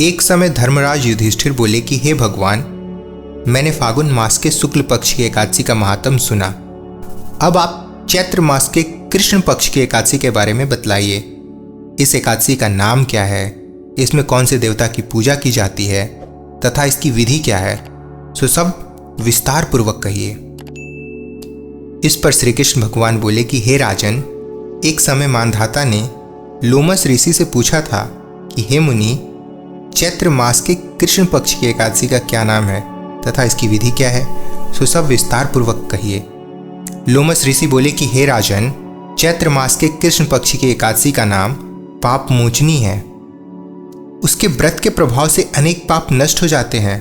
एक समय धर्मराज युधिष्ठिर बोले कि हे भगवान, मैंने फागुन मास के शुक्ल पक्ष की एकादशी का महात्म सुना। अब आप चैत्र मास के कृष्ण पक्ष की एकादशी के बारे में बतलाइए। इस एकादशी का नाम क्या है, इसमें कौन से देवता की पूजा की जाती है तथा इसकी विधि क्या है, सो सब विस्तार पूर्वक कहिए। इस पर श्री कृष्ण भगवान बोले कि हे राजन, एक समय मानधाता ने लोमस ऋषि से पूछा था कि हे मुनि, चैत्र मास के कृष्ण पक्ष की एकादशी का क्या नाम है तथा इसकी विधि क्या है, सो सब विस्तार पूर्वक कहिए। लोमस ऋषि बोले कि हे राजन, चैत्र मास के कृष्ण पक्ष की एकादशी का नाम पाप मोचनी है। उसके व्रत के प्रभाव से अनेक पाप नष्ट हो जाते हैं।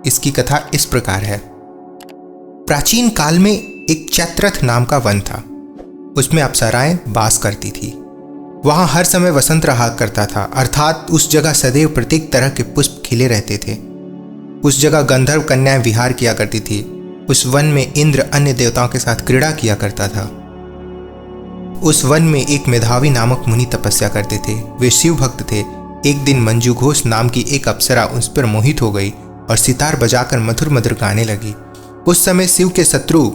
इसकी कथा इस प्रकार है। प्राचीन काल में एक चैत्रथ नाम का वन था। उसमें अप्सराएं वास करती थी। वहां हर समय वसंत रहा करता था, अर्थात उस जगह सदैव प्रत्येक तरह के पुष्प खिले रहते थे। उस जगह गंधर्व कन्याएं विहार किया करती थी। उस वन में इंद्र अन्य देवताओं के साथ क्रीड़ा किया करता था। उस वन में एक मेधावी नामक मुनि तपस्या करते थे। वे शिव भक्त थे। एक दिन मंजू घोष नाम की एक अप्सरा उस पर मोहित हो गई और सितार बजाकर मधुर मधुर गाने लगी। उस समय शिव के शत्रु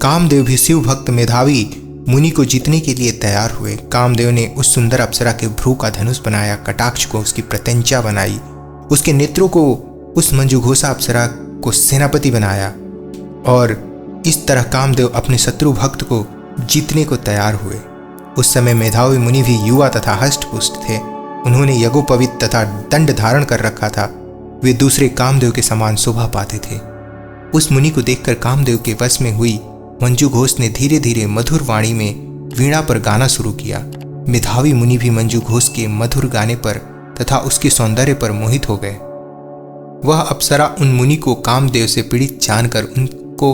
कामदेव भी शिव भक्त मेधावी मुनि को जीतने के लिए तैयार हुए। कामदेव ने उस सुंदर अप्सरा के भ्रू का धनुष बनाया, कटाक्ष को उसकी प्रत्यंचा बनाई, उसके नेत्रों को उस मंजूघोषा अप्सरा को सेनापति बनाया और इस तरह कामदेव अपने शत्रु भक्त को जीतने को तैयार हुए। उस समय मेधावी मुनि भी युवा तथा हष्टपुष्ट थे। उन्होंने यज्ञोपवीत तथा दंड धारण कर रखा था। वे दूसरे कामदेव के समान शोभा पाते थे। उस मुनि को देखकर कामदेव के वश में हुई मंजू घोष ने धीरे धीरे मधुर वाणी में वीणा पर गाना शुरू किया। मेधावी मुनि भी मंजू घोष के मधुर गाने पर तथा उसके सौंदर्य पर मोहित हो गए। वह अप्सरा उन मुनि को कामदेव से पीड़ित जानकर उनको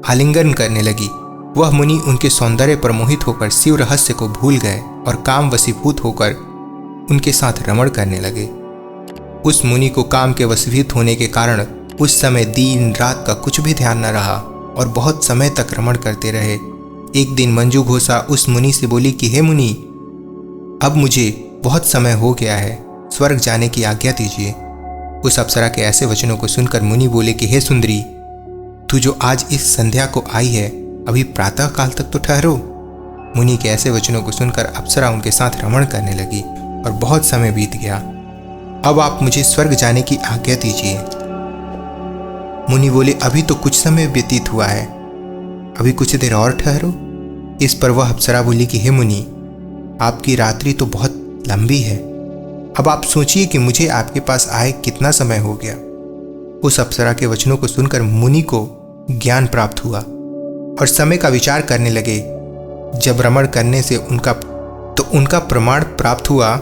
आलिंगन करने लगी। वह मुनि उनके सौंदर्य पर मोहित होकर शिव रहस्य को भूल गए और काम वशीभूत होकर उनके साथ रमण करने लगे। उस मुनि को काम के वशीभूत होने के कारण उस समय दिन रात का कुछ भी ध्यान न रहा और बहुत समय तक रमण करते रहे। एक दिन मंजू घोषा उस मुनि से बोली कि हे मुनि, अब मुझे बहुत समय हो गया है, स्वर्ग जाने की आज्ञा दीजिए। उस अप्सरा के ऐसे वचनों को सुनकर मुनि बोले कि हे सुंदरी, तू जो आज इस संध्या को आई है, अभी प्रातः काल तक तो ठहरो। मुनि के ऐसे वचनों को सुनकर अप्सरा उनके साथ रमण करने लगी और बहुत समय बीत गया। अब आप मुझे स्वर्ग जाने की आज्ञा दीजिए। मुनि बोले, अभी तो कुछ समय व्यतीत हुआ है, अभी कुछ देर और ठहरो। इस पर वह अप्सरा बोली कि हे मुनि, आपकी रात्रि तो बहुत लंबी है। अब आप सोचिए कि मुझे आपके पास आए कितना समय हो गया। उस अप्सरा के वचनों को सुनकर मुनि को ज्ञान प्राप्त हुआ और समय का विचार करने लगे। जब रमण करने से उनका प्रमाण प्राप्त हुआ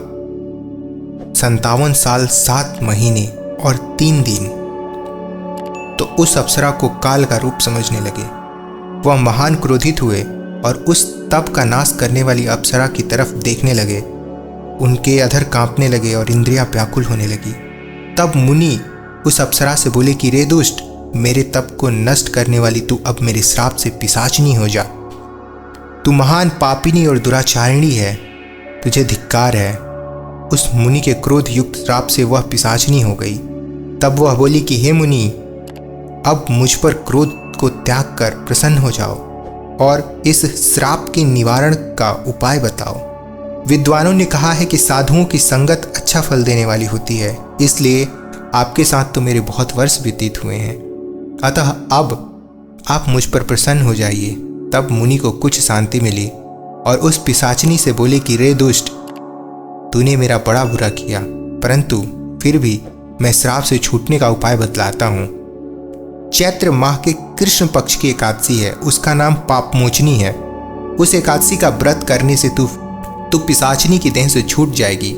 57 साल 7 महीने और 3 दिन। तो उस अप्सरा को काल का रूप समझने लगे। वह महान क्रोधित हुए और उस तप का नाश करने वाली अप्सरा की तरफ देखने लगे। उनके अधर कांपने लगे और इंद्रियां व्याकुल होने लगी। तब मुनि उस अप्सरा से बोले कि रे दुष्ट, मेरे तप को नष्ट करने वाली तू अब मेरे श्राप से पिशाचिनी हो जा। तू महान पापिनी और दुराचारिणी है, तुझे धिक्कार है। उस मुनि के क्रोध युक्त श्राप से वह पिशाचिनी हो गई। तब वह बोली कि हे मुनि, अब मुझ पर क्रोध को त्याग कर प्रसन्न हो जाओ और इस श्राप के निवारण का उपाय बताओ। विद्वानों ने कहा है कि साधुओं की संगत अच्छा फल देने वाली होती है, इसलिए आपके साथ तो मेरे बहुत वर्ष व्यतीत हुए हैं, अतः अब आप मुझ पर प्रसन्न हो जाइए। तब मुनि को कुछ शांति मिली और उस पिशाचिनी से बोले कि रे दुष्ट, तूने मेरा बड़ा बुरा किया, परंतु फिर भी मैं श्राप से छूटने का उपाय बतलाता हूँ। चैत्र माह के कृष्ण पक्ष की एकादशी है, उसका नाम पापमोचनी है। उस एकादशी का व्रत करने से तू पिशाचिनी की देह से छूट जाएगी।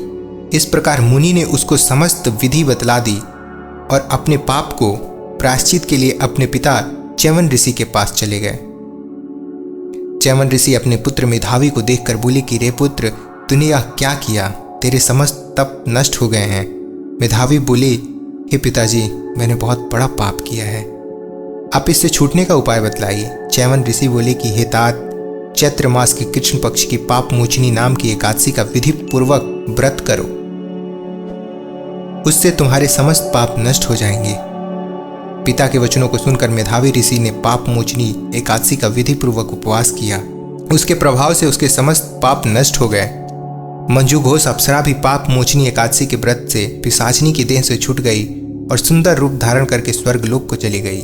इस प्रकार मुनि ने उसको समस्त विधि बतला दी और अपने पाप को प्रायश्चित के लिए अपने पिता च्यवन ऋषि के पास चले गए। च्यवन ऋषि अपने पुत्र मेधावी को देखकर बोले कि रे पुत्र, तूने यह क्या किया? तेरे समस्त तप नष्ट हो गए हैं। मेधावी बोले, हे पिताजी, मैंने बहुत बड़ा पाप किया है, आप इससे छूटने का उपाय बतलाइए। च्यवन ऋषि बोले कि हे तात, चैत्र मास के कृष्ण पक्ष की पाप मोचनी नाम की एकादशी का विधि पूर्वक व्रत करो। उससे तुम्हारे समस्त पाप नष्ट हो जाएंगे। पिता के वचनों को सुनकर मेधावी ऋषि ने पाप मोचनी एकादशी का विधि पूर्वक उपवास किया। उसके प्रभाव से उसके समस्त पाप नष्ट हो गए। मंजू घोष अप्सरा भी पाप मोचनी एकादशी के व्रत से पिशाचिनी की देह से छूट गई और सुंदर रूप धारण करके स्वर्गलोक को चली गई।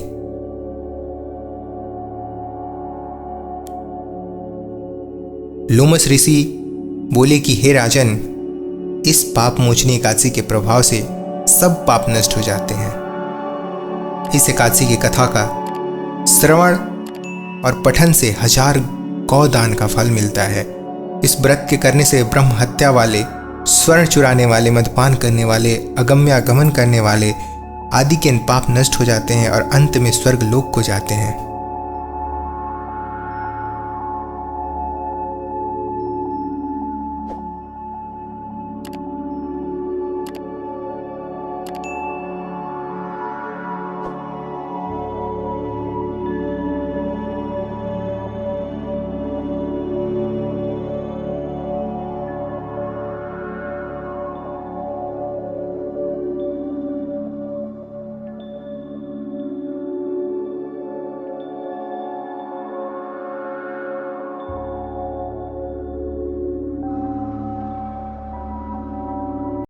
लोमस ऋषि बोले कि हे राजन, इस पाप मोचनी एकादशी के प्रभाव से सब पाप नष्ट हो जाते हैं। इस एकादशी की कथा का श्रवण और पठन से 1000 गौदान का फल मिलता है। इस व्रत के करने से ब्रह्म हत्या वाले, स्वर्ण चुराने वाले, मदपान करने वाले, अगम्यागमन करने वाले आदि के पाप नष्ट हो जाते हैं और अंत में स्वर्ग लोक को जाते हैं।